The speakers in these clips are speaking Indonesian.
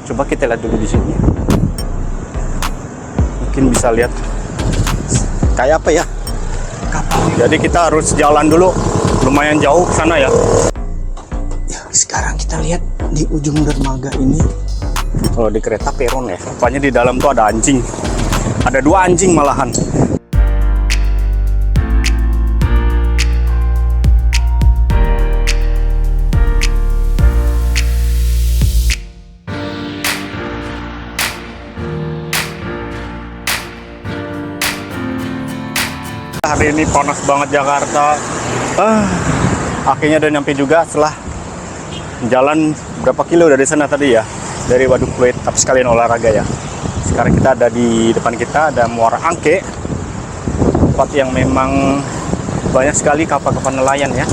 Coba kita lihat dulu di sini. Mungkin bisa lihat kayak apa ya kapal. Jadi kita harus jalan dulu, lumayan jauh ke sana ya. Ya, sekarang kita lihat di ujung dermaga ini. Kalau di kereta peron ya, rupanya di dalam tuh ada anjing. Ada 2 anjing malahan. Hari ini panas banget Jakarta. Akhirnya udah nyampe juga setelah jalan berapa kilo dari sana tadi ya, dari Waduk Pluit, tapi sekalian olahraga ya. Sekarang kita ada di depan kita ada Muara Angke, tempat yang memang banyak sekali kapal-kapal nelayan ya.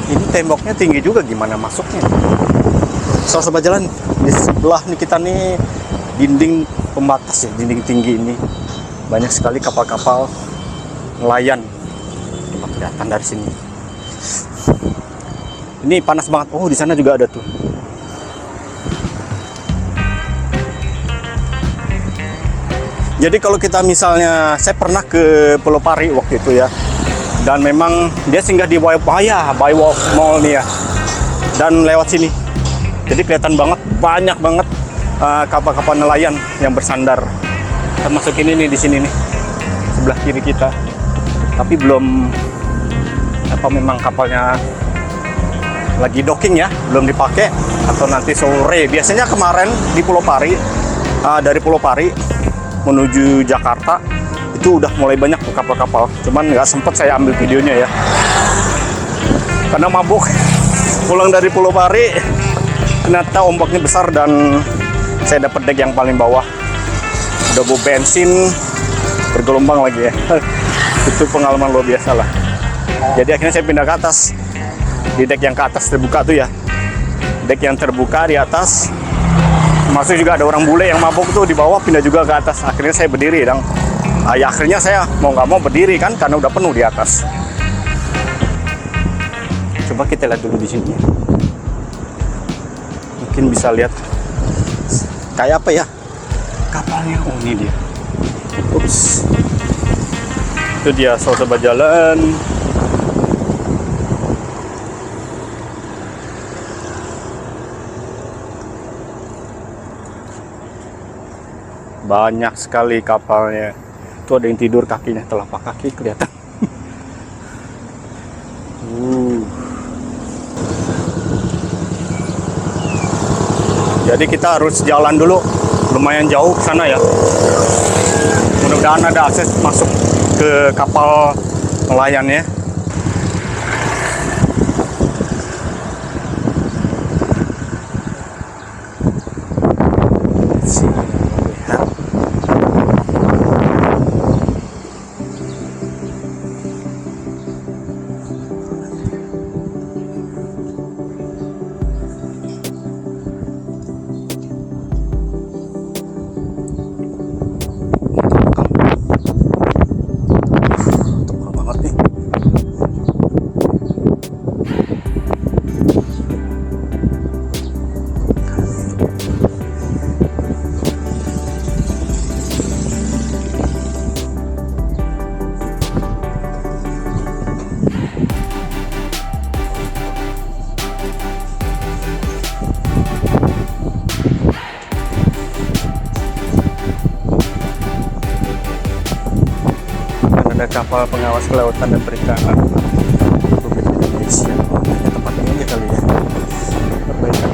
Ini temboknya tinggi juga, gimana masuknya? Sobat jalan di sebelah nih kita nih dinding pembatas ya, dinding tinggi ini banyak sekali kapal-kapal nelayan. Coba kelihatan dari sini. Ini panas banget. Oh, di sana juga ada tuh. Jadi kalau kita misalnya, saya pernah ke Pulau Pari waktu itu ya, dan memang dia singgah di Bywalk Mall nih ya, dan lewat sini. Jadi kelihatan banget, banyak banget kapal-kapal nelayan yang bersandar. Kita masuk ini nih, di sini nih, sebelah kiri kita. Tapi belum, memang kapalnya lagi docking ya, belum dipakai, atau nanti sore. Biasanya kemarin di Pulau Pari, dari Pulau Pari menuju Jakarta, itu udah mulai banyak tuh kapal-kapal. Cuman nggak sempet saya ambil videonya ya, karena mabuk. Pulang dari Pulau Pari, ternyata ombaknya besar dan saya dapat dek yang paling bawah. Udah bawa bensin, bergelombang lagi ya. Itu pengalaman luar biasa lah. Jadi akhirnya saya pindah ke atas. Di dek yang ke atas terbuka tuh ya. Dek yang terbuka di atas. Masuk juga ada orang bule yang mabuk tuh di bawah, pindah juga ke atas. Akhirnya saya berdiri dong. Ya akhirnya saya mau nggak mau berdiri kan, karena udah penuh di atas. Coba kita lihat dulu di sini. Mungkin bisa lihat kayak apa ya kapalnya. Oh, ini dia. Ups, itu dia sobat jalan. Banyak sekali kapalnya. Itu ada yang tidur, kakinya telapak kaki kelihatan. Jadi kita harus jalan dulu, lumayan jauh ke sana ya. Mudah-mudahan ada akses masuk ke kapal nelayan ya. Ada kapal pengawas kelautan dan perikanan Republik Indonesia. Hanya tempat ini aja kali ya, perbaikan.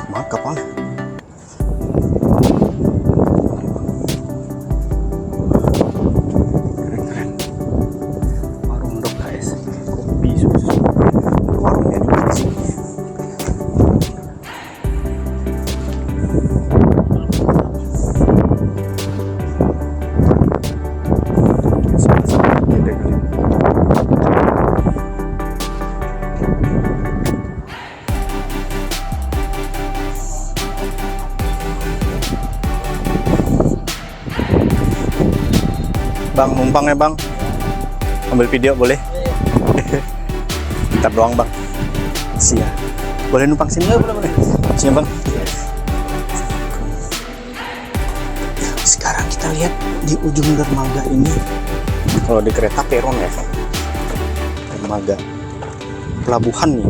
Maaf kapalnya. Keren-keren. Warung Dok KS, kopi susu. Warungnya juga di sini. Bang, numpang ya bang. Ambil video boleh? Bentar doang bang. Siap. Boleh numpang sini? Boleh. Sini bang. Sekarang kita lihat di ujung dermaga ini. Kalau di kereta peron ya, dermaga pelabuhan nih.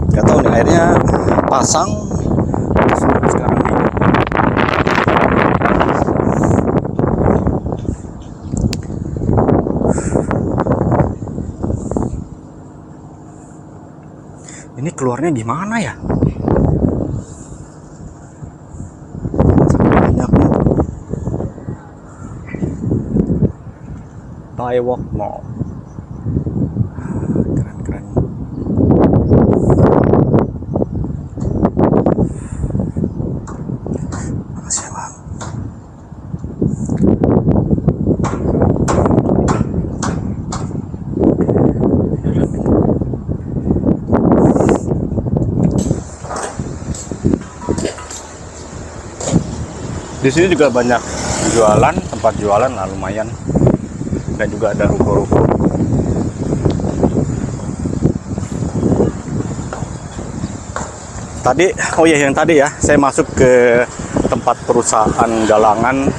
Gak tahu nih airnya pasang sekarang nih. Ini keluarnya gimana ya? Banyaknya. Bywalk Mall. Keren-keren. Makasih ya bang. Di sini juga banyak jualan, tempat jualan lah lumayan, dan juga ada ruko-ruko. Tadi, oh iya yang tadi ya, saya masuk ke tempat perusahaan galangan,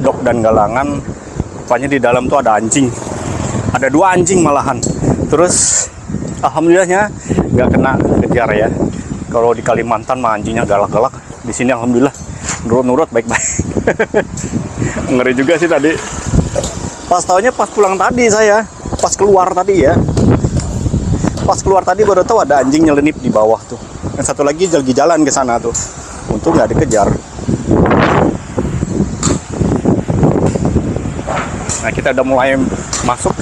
dok dan galangan. Rupanya di dalam tuh ada anjing, ada 2 anjing malahan. Terus, alhamdulillahnya nggak kena kejar ya. Kalau di Kalimantan mah anjingnya galak-galak. Di sini alhamdulillah nurut-nurut baik-baik. Ngeri juga sih tadi. Pas taunya pas pulang tadi saya, pas keluar tadi ya. Pas keluar tadi baru tahu ada anjing nyelenip di bawah tuh. Yang satu lagi jalan ke sana tuh. Untung nggak dikejar. Nah, kita udah mulai masuk.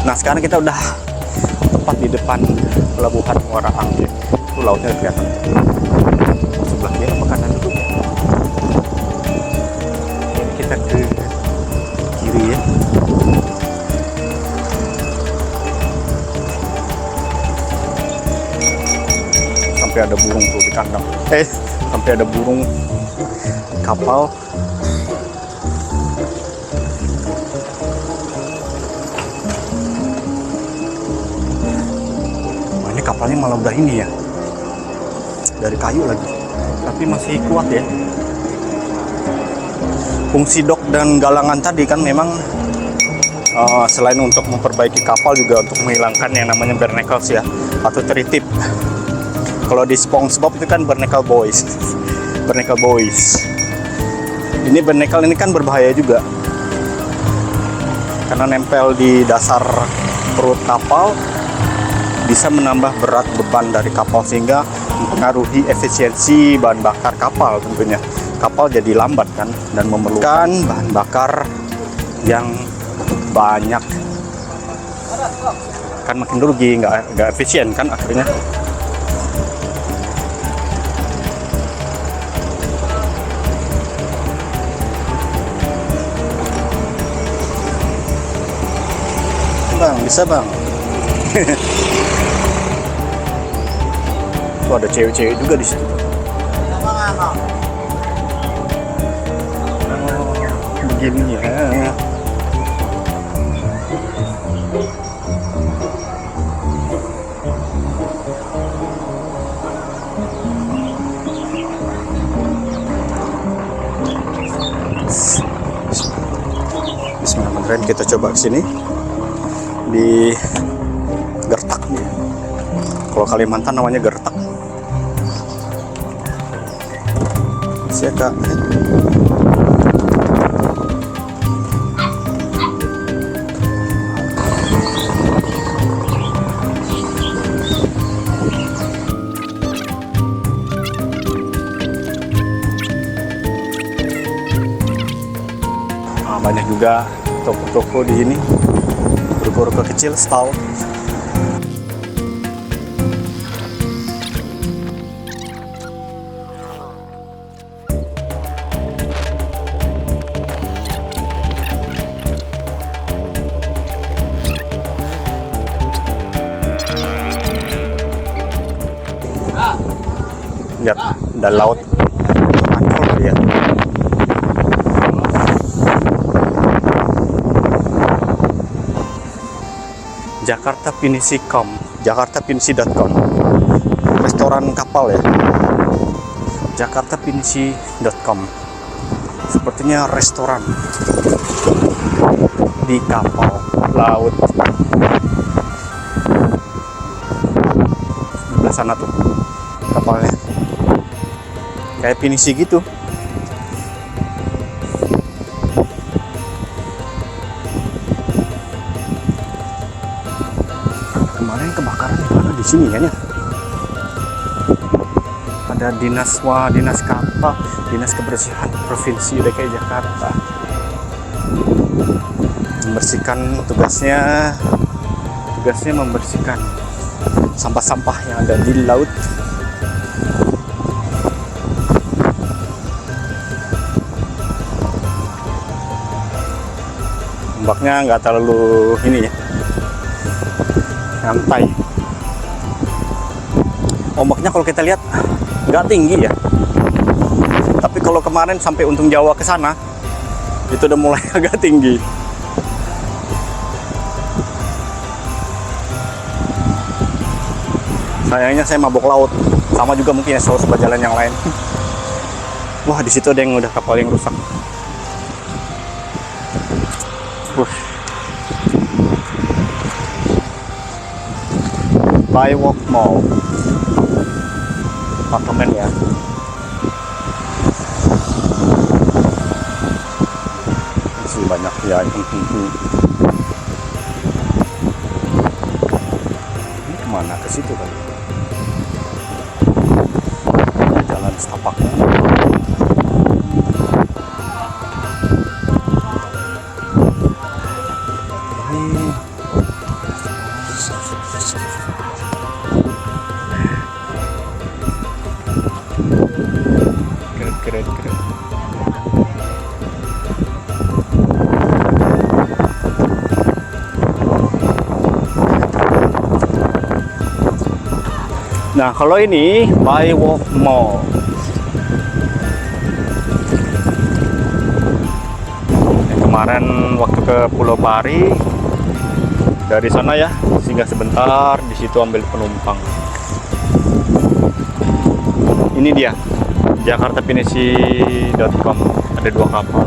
Nah, sekarang kita udah tepat di depan pelabuhan Muara Angke. Itu lautnya kelihatan. Sebelah kiri apa kanan dulu? Ini kita ke kiri ya. Sampai ada burung tuh di kandang. Sampai ada burung kapal. Kapalnya malah udah ini ya, dari kayu lagi, tapi masih kuat ya. Fungsi dok dan galangan tadi kan memang selain untuk memperbaiki kapal juga untuk menghilangkan yang namanya barnacles ya, atau teritip. Kalau di SpongeBob itu kan barnacle boys. Ini barnacle ini kan berbahaya juga, karena nempel di dasar perut kapal, bisa menambah berat beban dari kapal sehingga mempengaruhi efisiensi bahan bakar kapal tentunya. Kapal jadi lambat kan dan memerlukan bahan bakar yang banyak. Kan makin rugi, nggak efisien kan akhirnya. Bang, bisa bang. Tuh ada cewek-cewek juga di situ. Begini ya. Bismillahirrahmanirrahim. Kita coba kesini di Gertak nih. Kalau Kalimantan namanya Gertak. Siap kak. Banyak juga toko-toko di sini, ruko-ruko kecil, stall. Lihat, ada laut. Ancol dia. jakartapinisi.com, restoran kapal ya. jakartapinisi.com, sepertinya restoran di kapal laut. Sebelah sana tuh kapalnya, kayak pinisi gitu. Kemarin kebakaran di mana? Di sini kan ya. Ada dinas kapal, dinas kebersihan provinsi DKI Jakarta. Membersihkan tugasnya membersihkan sampah-sampah yang ada di laut. Ombaknya nggak terlalu ini ya, santai. Ombaknya kalau kita lihat nggak tinggi ya, tapi kalau kemarin sampai Untung Jawa ke sana itu udah mulai agak tinggi. Sayangnya saya mabok laut, sama juga mungkin ya sobat jalan yang lain. Wah, di situ ada yang udah kapal yang rusak. Skywalk Mall, apartemen ya. Masih banyak ya. Ini kemana? Ke situ kali. Jalan setapaknya. Keren. Nah, kalau ini Skywalk Mall. Kemarin waktu ke Pulau Pari, dari sana ya, singgah sebentar di situ ambil penumpang. Ini dia, jakartapinisi.com. Ada 2 kapal,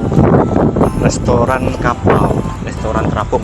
restoran terapung.